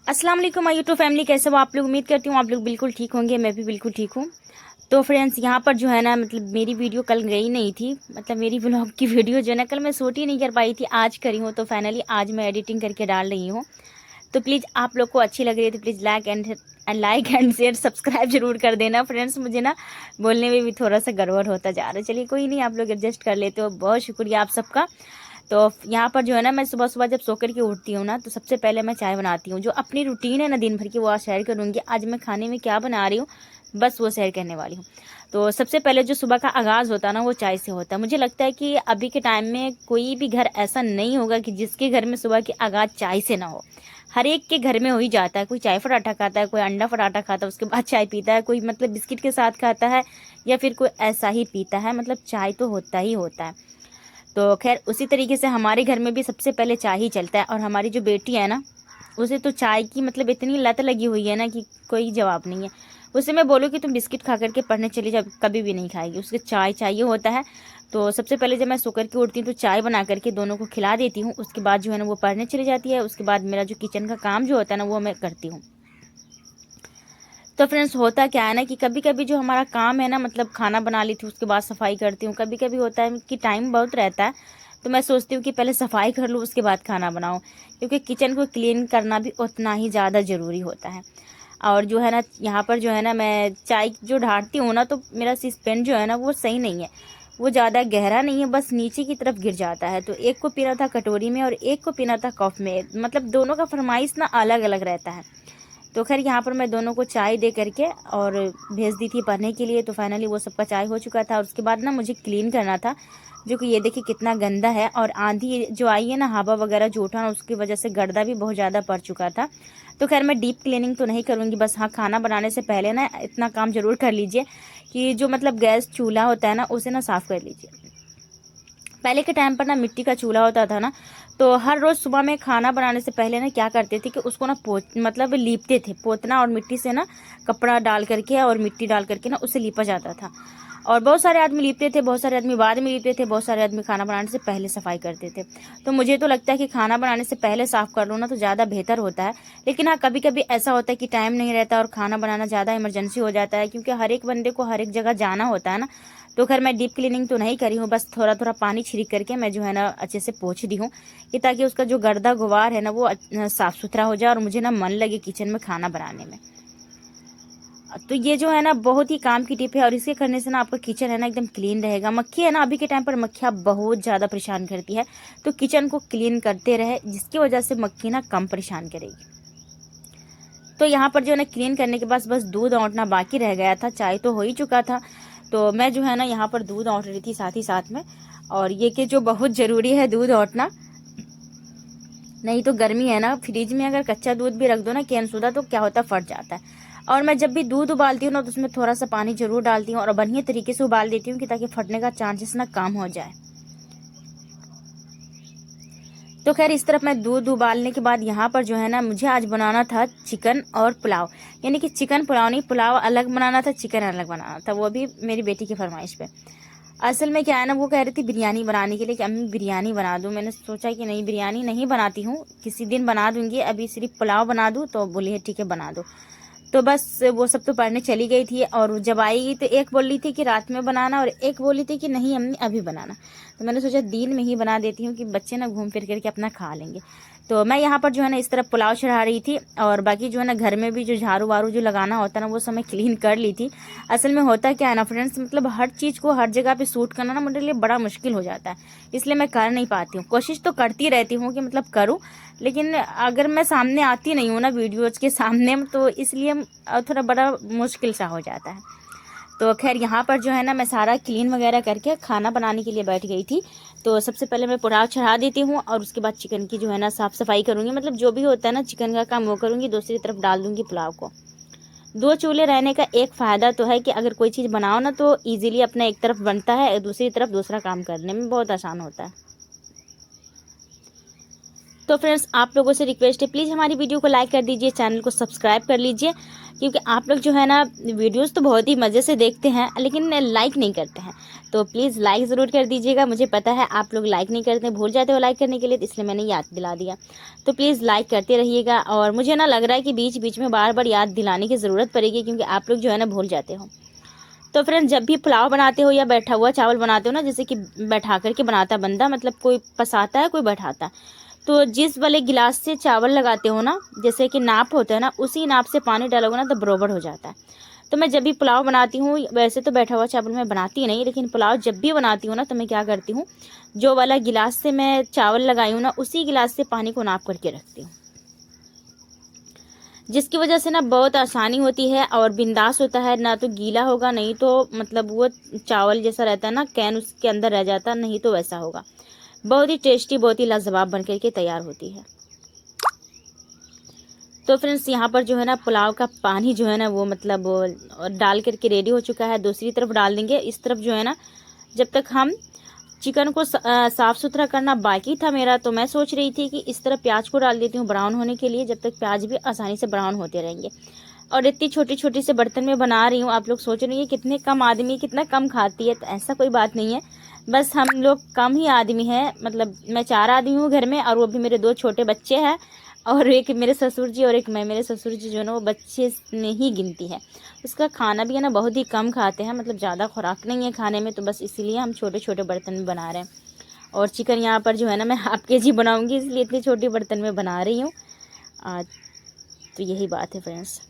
अस्सलाम वालेकुम my YouTube family, कैसे हो आप लोग। उम्मीद करती हूँ आप लोग बिल्कुल ठीक होंगे। मैं भी बिल्कुल ठीक हूँ। तो फ्रेंड्स, यहाँ पर जो है ना, मतलब मेरी वीडियो कल गई नहीं थी। मतलब मेरी व्लॉग की वीडियो जो है ना, कल मैं शूट ही नहीं कर पाई थी, आज करी हूँ। तो फाइनली आज मैं एडिटिंग करके डाल रही हूँ। तो प्लीज़ आप लोग को अच्छी लग रही है तो please like and share subscribe जरूर कर देना फ्रेंड्स। मुझे ना बोलने में भी थोड़ा सा गड़बड़ होता जा रहा है। चलिए कोई नहीं, आप लोग एडजस्ट कर लेते हो। बहुत शुक्रिया आप सबका। तो यहाँ पर जो है ना, मैं सुबह सुबह जब सोकर के उठती हूँ ना, तो सबसे पहले मैं चाय बनाती हूँ। जो अपनी रूटीन है ना दिन भर की, वो आज शेयर करूँगी। आज मैं खाने में क्या बना रही हूँ, बस वो शेयर करने वाली हूँ। तो सबसे पहले जो सुबह का आगाज़ होता है ना, वो चाय से होता है। मुझे लगता है कि अभी के टाइम में कोई भी घर ऐसा नहीं होगा कि जिसके घर में सुबह की आगाज़ चाय से ना हो। हर एक के घर में हो ही जाता है। कोई चाय पराठा खाता है, कोई अंडा पराठा खाता है, उसके बाद चाय पीता है, कोई मतलब बिस्किट के साथ खाता है, या फिर कोई ऐसा ही पीता है। मतलब चाय तो होता ही होता है। तो खैर उसी तरीके से हमारे घर में भी सबसे पहले चाय ही चलता है। और हमारी जो बेटी है ना, उसे तो चाय की मतलब इतनी लत लगी हुई है ना कि कोई जवाब नहीं है। उसे मैं बोलूँ कि तुम बिस्किट खा करके पढ़ने चली जा, कभी भी नहीं खाएगी। उसके चाय चाहिए होता है। तो सबसे पहले जब मैं सो करके उठती हूँ तो चाय बना करके दोनों को खिला देती हूँ। उसके बाद जो है ना, वो पढ़ने चली जाती है। उसके बाद मेरा जो किचन का काम जो होता है ना, वो मैं करती हूँ। तो फ्रेंड्स, होता क्या है ना कि कभी कभी जो हमारा काम है ना, मतलब खाना बना ली थी, उसके बाद सफाई करती हूँ। कभी कभी होता है कि टाइम बहुत रहता है, तो मैं सोचती हूँ कि पहले सफाई कर लूँ, उसके बाद खाना बनाऊँ। क्योंकि किचन को क्लीन करना भी उतना ही ज़्यादा ज़रूरी होता है। और जो है ना, यहाँ पर जो है ना, मैं चाय जो ढारती हूँ ना, तो मेरा सिसपेन जो है ना, वो सही नहीं है। वो ज़्यादा गहरा नहीं है, बस नीचे की तरफ गिर जाता है। तो एक को पीना था कटोरी में और एक को पीना था कप में। मतलब दोनों का फरमाइश ना अलग अलग रहता है। तो खैर यहाँ पर मैं दोनों को चाय दे करके और भेज दी थी पढ़ने के लिए। तो फाइनली वो सबका चाय हो चुका था। और उसके बाद ना मुझे क्लीन करना था, जो कि ये देखिए कितना गंदा है। और आंधी जो आई है ना, हवा वगैरह जो उठा ना, उसकी वजह से गर्दा भी बहुत ज़्यादा पड़ चुका था। तो खैर मैं डीप क्लीनिंग तो नहीं करूँगी, बस हाँ, खाना बनाने से पहले ना इतना काम ज़रूर कर लीजिए कि जो मतलब गैस चूल्हा होता है ना, उसे ना साफ़ कर लीजिए। पहले के टाइम पर ना मिट्टी का चूल्हा होता था ना, तो हर रोज़ सुबह में खाना बनाने से पहले ना क्या करते थे कि उसको ना मतलब लीपते थे। पोतना और मिट्टी से ना कपड़ा डाल करके और मिट्टी डाल करके ना उसे लीपा जाता था। और बहुत सारे आदमी लीपते थे, बहुत सारे आदमी बाद में लीपते थे, बहुत सारे आदमी खाना बनाने से पहले सफाई करते थे। तो मुझे तो लगता है कि खाना बनाने से पहले साफ़ कर लो ना, तो ज़्यादा बेहतर होता है। लेकिन हाँ, कभी कभी ऐसा होता है कि टाइम नहीं रहता और खाना बनाना ज़्यादा इमरजेंसी हो जाता है, क्योंकि हर एक बंदे को हर एक जगह जाना होता है ना। तो खैर मैं डीप क्लीनिंग तो नहीं करी हूँ, बस थोड़ा थोड़ा पानी छिड़क करके मैं जो है ना अच्छे से पोंछ दी हूँ, कि ताकि उसका जो गर्दा गुबार है ना, वो साफ़ सुथरा हो जाए और मुझे ना मन लगे किचन में खाना बनाने में। तो ये जो है ना, बहुत ही काम की टिप है। और इसके करने से ना आपका किचन है ना एकदम क्लीन रहेगा। मक्खी है ना, अभी के टाइम पर मक्खियाँ बहुत ज़्यादा परेशान करती है। तो किचन को क्लीन करते रहे, जिसकी वजह से मक्खी ना कम परेशान करेगी। तो यहाँ पर जो है ना, क्लीन करने के बाद बस दूध औंटना बाकी रह गया था। चाय तो हो ही चुका था। तो मैं जो है ना, यहाँ पर दूध औंट रही थी साथ ही साथ में। और ये कि जो बहुत ज़रूरी है दूध औंटना, नहीं तो गर्मी है ना, फ्रिज में अगर कच्चा दूध भी रख दो ना कैन सुधा, तो क्या होता है, फट जाता है। और मैं जब भी दूध उबालती हूँ ना, तो उसमें थोड़ा सा पानी जरूर डालती हूँ और बढ़िया तरीके से उबाल देती हूँ, कि ताकि फटने का चांसेस ना कम हो जाए। तो खैर इस तरफ मैं दूध उबालने के बाद यहाँ पर जो है ना, मुझे आज बनाना था चिकन और पुलाव। यानी कि चिकन पुलाव नहीं, पुलाव अलग बनाना था, चिकन अलग बनाना था, वो भी मेरी बेटी की फरमाइश पे। असल में क्या है ना, वो कह रही थी बिरयानी बनाने के लिए कि अम्मी बिरयानी बना दूँ। मैंने सोचा कि नहीं, बिरयानी नहीं बनाती हूँ, किसी दिन बना दूंगी, अभी सिर्फ पुलाव बना दूँ। तो बोली है ठीक है बना दो। तो बस वो सब तो पढ़ने चली गई थी। और जब आएगी तो एक बोल रही थी कि रात में बनाना, और एक बोली थी कि नहीं अम्मी अभी बनाना। तो मैंने सोचा दिन में ही बना देती हूँ, कि बच्चे ना घूम फिर करके अपना खा लेंगे। तो मैं यहाँ पर जो है ना, इस तरफ पुलाव चढ़ा रही थी। और बाकी जो है ना, घर में भी जो झाड़ू वारू जो लगाना होता है ना, वो सब मैं क्लीन कर ली थी। असल में होता क्या है ना फ्रेंड्स, मतलब हर चीज़ को हर जगह पे सूट करना ना मेरे लिए बड़ा मुश्किल हो जाता है। इसलिए मैं कर नहीं पाती हूँ। कोशिश तो करती रहती हूँ कि मतलब करूँ, लेकिन अगर मैं सामने आती नहीं हूँ ना वीडियोज के सामने, तो इसलिए थोड़ा बड़ा मुश्किल सा हो जाता है। तो खैर यहाँ पर जो है ना, मैं सारा क्लीन वगैरह करके खाना बनाने के लिए बैठ गई थी। तो सबसे पहले मैं पुलाव चढ़ा देती हूँ, और उसके बाद चिकन की जो है ना साफ़ सफाई करूँगी। मतलब जो भी होता है ना चिकन का काम, वो करूँगी। दूसरी तरफ डाल दूँगी पुलाव को। दो चूल्हे रहने का एक फ़ायदा तो है कि अगर कोई चीज़ बनाओ ना, तो ईजिली अपना एक तरफ बनता है, दूसरी तरफ दूसरा काम करने में बहुत आसान होता है। तो फ्रेंड्स आप लोगों से रिक्वेस्ट है, प्लीज़ हमारी वीडियो को लाइक कर दीजिए, चैनल को सब्सक्राइब कर लीजिए, क्योंकि आप लोग जो है ना वीडियोस तो बहुत ही मज़े से देखते हैं लेकिन लाइक नहीं करते हैं। तो प्लीज़ लाइक ज़रूर कर दीजिएगा। मुझे पता है आप लोग लाइक नहीं करते, भूल जाते हो लाइक करने के लिए, तो इसलिए मैंने याद दिला दिया। तो प्लीज़ लाइक करते रहिएगा। और मुझे ना लग रहा है कि बीच बीच में बार बार याद दिलाने की ज़रूरत पड़ेगी, क्योंकि आप लोग जो है ना भूल जाते हो। तो फ्रेंड्स जब भी पुलाव बनाते हो या बैठा हुआ चावल बनाते हो ना, जैसे कि बैठा करके बनाता बंदा, मतलब कोई पसाता है कोई बैठाता है, तो जिस वाले गिलास से चावल लगाते हो ना, जैसे कि नाप होता है ना, उसी नाप से पानी डालोगे ना तो बराबर हो जाता है। तो मैं जब भी पुलाव बनाती हूँ, वैसे तो बैठा हुआ चावल मैं बनाती नहीं, लेकिन पुलाव जब भी बनाती हूँ ना तो मैं क्या करती हूँ, जो वाला गिलास से मैं चावल लगाई हूँ ना, उसी गिलास से पानी को नाप करके रखती हूँ, जिसकी वजह से ना बहुत आसानी होती है और बिंदास होता है। ना तो गीला होगा, नहीं तो मतलब वो चावल जैसा रहता है ना, कैन उसके अंदर रह जाता, नहीं तो वैसा होगा। बहुत ही टेस्टी, बहुत ही लाजवाब बन करके तैयार होती है। तो फ्रेंड्स यहाँ पर जो है ना पुलाव का पानी जो है ना वो मतलब डाल करके रेडी हो चुका है। दूसरी तरफ डाल देंगे। इस तरफ जो है ना, जब तक हम चिकन को साफ़ सुथरा करना बाकी था मेरा, तो मैं सोच रही थी कि इस तरह प्याज को डाल देती हूँ ब्राउन होने के लिए, जब तक प्याज भी आसानी से ब्राउन होते रहेंगे। और इतनी छोटी छोटी से बर्तन में बना रही हूँ। आप लोग सोच रहे हैं कितने कम आदमी कितना कम खाती है, तो ऐसा कोई बात नहीं है, बस हम लोग कम ही आदमी हैं। मतलब मैं 4 आदमी हूँ घर में, और वो भी मेरे 2 छोटे बच्चे हैं, और एक मेरे ससुर जी और एक मैं। मेरे ससुर जी जो है ना वो बच्चे में ही गिनती है। उसका खाना भी है ना बहुत ही कम खाते हैं, मतलब ज़्यादा खुराक नहीं है खाने में, तो बस इसीलिए हम छोटे छोटे बर्तन में बना रहे हैं। और चिकन यहाँ पर जो है ना मैं हाफ केजी बनाऊँगी, इसलिए इतनी छोटी बर्तन में बना रही हूँ। तो यही बात है फ्रेंड्स।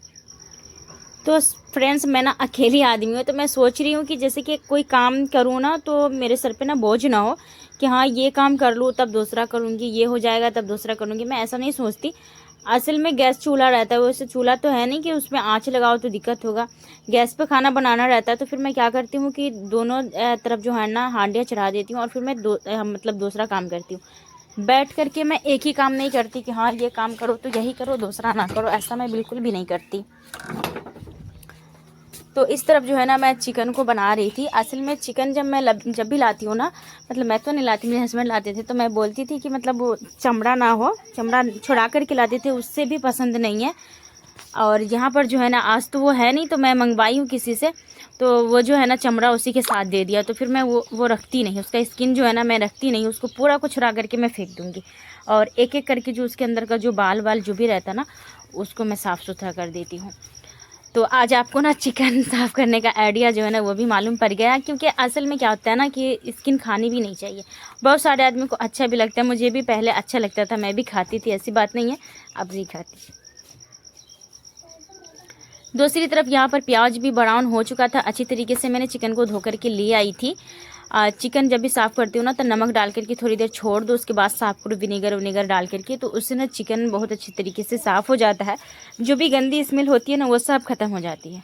तो फ्रेंड्स मैं ना अकेली आदमी हूँ, तो मैं सोच रही हूँ कि जैसे कि कोई काम करूँ ना तो मेरे सर पे ना बोझ ना हो कि हाँ ये काम कर लूँ तब दूसरा करूँगी, ये हो जाएगा तब दूसरा करूँगी। मैं ऐसा नहीं सोचती। असल में गैस चूल्हा रहता है, वैसे चूल्हा तो है नहीं कि उसमें आँच लगाओ तो दिक्कत होगा। गैस पे खाना बनाना रहता है, तो फिर मैं क्या करती हूँ कि दोनों तरफ जो है ना हांडियाँ चढ़ा देती हूँ, और फिर मैं मतलब दूसरा काम करती हूँ। बैठ करके मैं एक ही काम नहीं करती कि हाँ ये काम करो तो यही करो, दूसरा ना करो, ऐसा मैं बिल्कुल भी नहीं करती। तो इस तरफ जो है ना मैं चिकन को बना रही थी। असल में चिकन जब भी लाती हूँ ना, मतलब मैं तो नहीं लाती, मेरे हस्बैंड लाते थे, तो मैं बोलती थी कि मतलब वो चमड़ा ना हो, चमड़ा छुड़ा करके लाते थे, उससे भी पसंद नहीं है। और यहाँ पर जो है ना आज तो वो है नहीं, तो मैं मंगवाई हूँ किसी से, तो वो जो है ना चमड़ा उसी के साथ दे दिया, तो फिर मैं वो रखती नहीं, उसका स्किन जो है ना मैं रखती नहीं, उसको पूरा को छुड़ा करके मैं फेंक दूँगी। और एक एक करके जो उसके अंदर का जो बाल वाल जो भी रहता ना, उसको मैं साफ़ सुथरा कर देती हूँ। तो आज आपको ना चिकन साफ़ करने का आइडिया जो है ना वो भी मालूम पड़ गया, क्योंकि असल में क्या होता है ना कि स्किन खानी भी नहीं चाहिए। बहुत सारे आदमी को अच्छा भी लगता है, मुझे भी पहले अच्छा लगता था, मैं भी खाती थी, ऐसी बात नहीं है, अब नहीं खाती। दूसरी तरफ यहाँ पर प्याज भी ब्राउन हो चुका था अच्छी तरीके से। मैंने चिकन को धो करके ले आई थी। चिकन जब भी साफ़ करती हूँ ना तो नमक डाल करके थोड़ी देर छोड़ दो, उसके बाद साफ़ करो विनेगर डाल करके, तो उससे ना चिकन बहुत अच्छी तरीके से साफ़ हो जाता है। जो भी गंदी स्मेल होती है ना वो सब खत्म हो जाती है।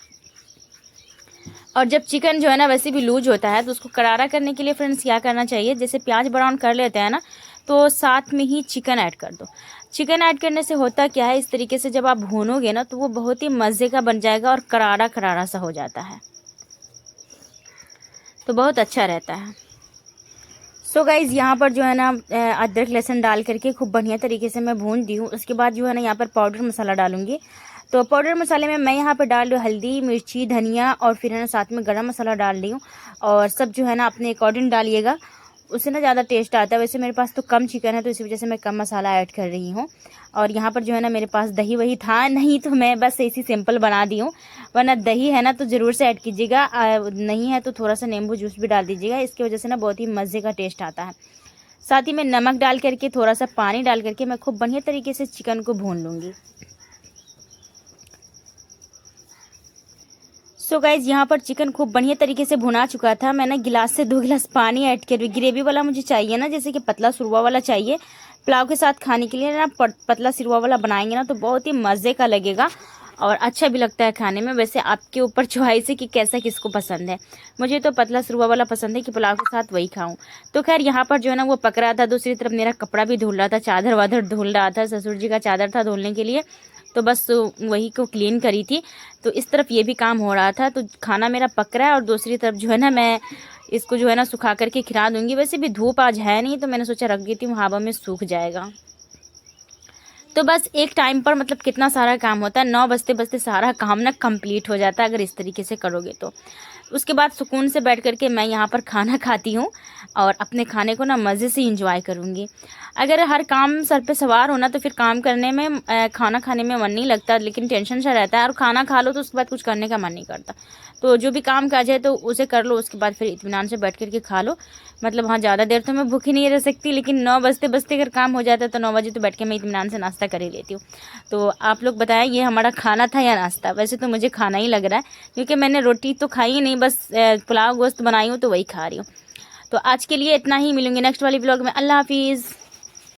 और जब चिकन जो है ना वैसे भी लूज होता है, तो उसको करारा करने के लिए फ्रेंड्स क्या करना चाहिए, जैसे प्याज ब्राउन कर लेते हैं ना, तो साथ में ही चिकन ऐड कर दो। चिकन ऐड करने से होता क्या है, इस तरीके से जब आप भूनोगे ना तो वो बहुत ही मज़े का बन जाएगा और करारा करारा सा हो जाता है, तो बहुत अच्छा रहता है। सो गाइज़ यहाँ पर जो है ना अदरक लहसुन डाल करके खूब बढ़िया तरीके से मैं भून दी हूँ। उसके बाद जो है ना यहाँ पर पाउडर मसाला डालूंगी। तो पाउडर मसाले में मैं यहाँ पर डाल रही हूँ हल्दी, मिर्ची, धनिया, और फिर है ना साथ में गरम मसाला डाल रही हूँ। और सब जो है ना अपने अकॉर्डिंग डालिएगा, उससे ना ज़्यादा टेस्ट आता है। वैसे मेरे पास तो कम चिकन है, तो इसी वजह से मैं कम मसाला ऐड कर रही हूँ। और यहाँ पर जो है ना मेरे पास दही वही था नहीं, तो मैं बस ऐसी सिंपल बना दी हूँ, वरना दही है ना तो ज़रूर से ऐड कीजिएगा, नहीं है तो थोड़ा सा नींबू जूस भी डाल दीजिएगा, इसकी वजह से ना बहुत ही मज़े का टेस्ट आता है। साथ ही में नमक डाल करके थोड़ा सा पानी डाल करके मैं खूब बढ़िया तरीके से चिकन को भून लूँगी। सो गाइज यहाँ पर चिकन खूब बढ़िया तरीके से भुना चुका था। मैंने गिलास से 2 गिलास पानी ऐड कर, ग्रेवी वाला मुझे चाहिए ना, जैसे कि पतला सुरवा वाला चाहिए। पुलाव के साथ खाने के लिए ना पतला सिरवा वाला बनाएंगे ना तो बहुत ही मज़े का लगेगा और अच्छा भी लगता है खाने में। वैसे आपके ऊपर चॉइस है कि कैसा किसको पसंद है। मुझे तो पतला सिरवा वाला पसंद है कि पुलाव के साथ वही खाऊं। तो खैर यहाँ पर जो है ना वो पक रहा था, दूसरी तरफ मेरा कपड़ा भी धुल रहा था, चादर वादर धुल रहा था, ससुर जी का चादर था धुलने के लिए, तो बस वही को क्लीन करी थी। तो इस तरफ ये भी काम हो रहा था। तो खाना मेरा पक रहा है और दूसरी तरफ जो है ना मैं इसको जो है ना सुखा करके खिला दूंगी। वैसे भी धूप आज है नहीं, तो मैंने सोचा रख देती हूँ, हवा में सूख जाएगा। तो बस एक टाइम पर मतलब कितना सारा काम होता है, 9 बजते बजते सारा काम ना कंप्लीट हो जाता है अगर इस तरीके से करोगे तो। उसके बाद सुकून से बैठ कर के मैं यहाँ पर खाना खाती हूँ और अपने खाने को ना मज़े से इंजॉय करूँगी। अगर हर काम सर पे सवार होना तो फिर काम करने में खाना खाने में मन नहीं लगता, लेकिन टेंशन सा रहता है, और खाना खा लो तो उसके बाद कुछ करने का मन नहीं करता। तो जो भी काम काज है तो उसे कर लो, उसके बाद फिर इत्मीनान से बैठ कर के खा लो। मतलब हाँ, ज़्यादा देर तो मैं भूखी नहीं रह सकती, लेकिन 9 बजते बजते अगर काम हो जाता है तो 9 बजे तो बैठ के मैं इत्मीनान से नाश्ता कर ही लेती हूँ। तो आप लोग बताएं, ये हमारा खाना था या नाश्ता? वैसे तो मुझे खाना ही लग रहा है, क्योंकि मैंने रोटी तो खाई ही नहीं, बस पुलाव गोश्त बनाई हूँ तो वही खा रही हूँ। तो आज के लिए इतना ही, मिलूंगी नेक्स्ट वाली व्लॉग में। अल्लाह हाफिज़।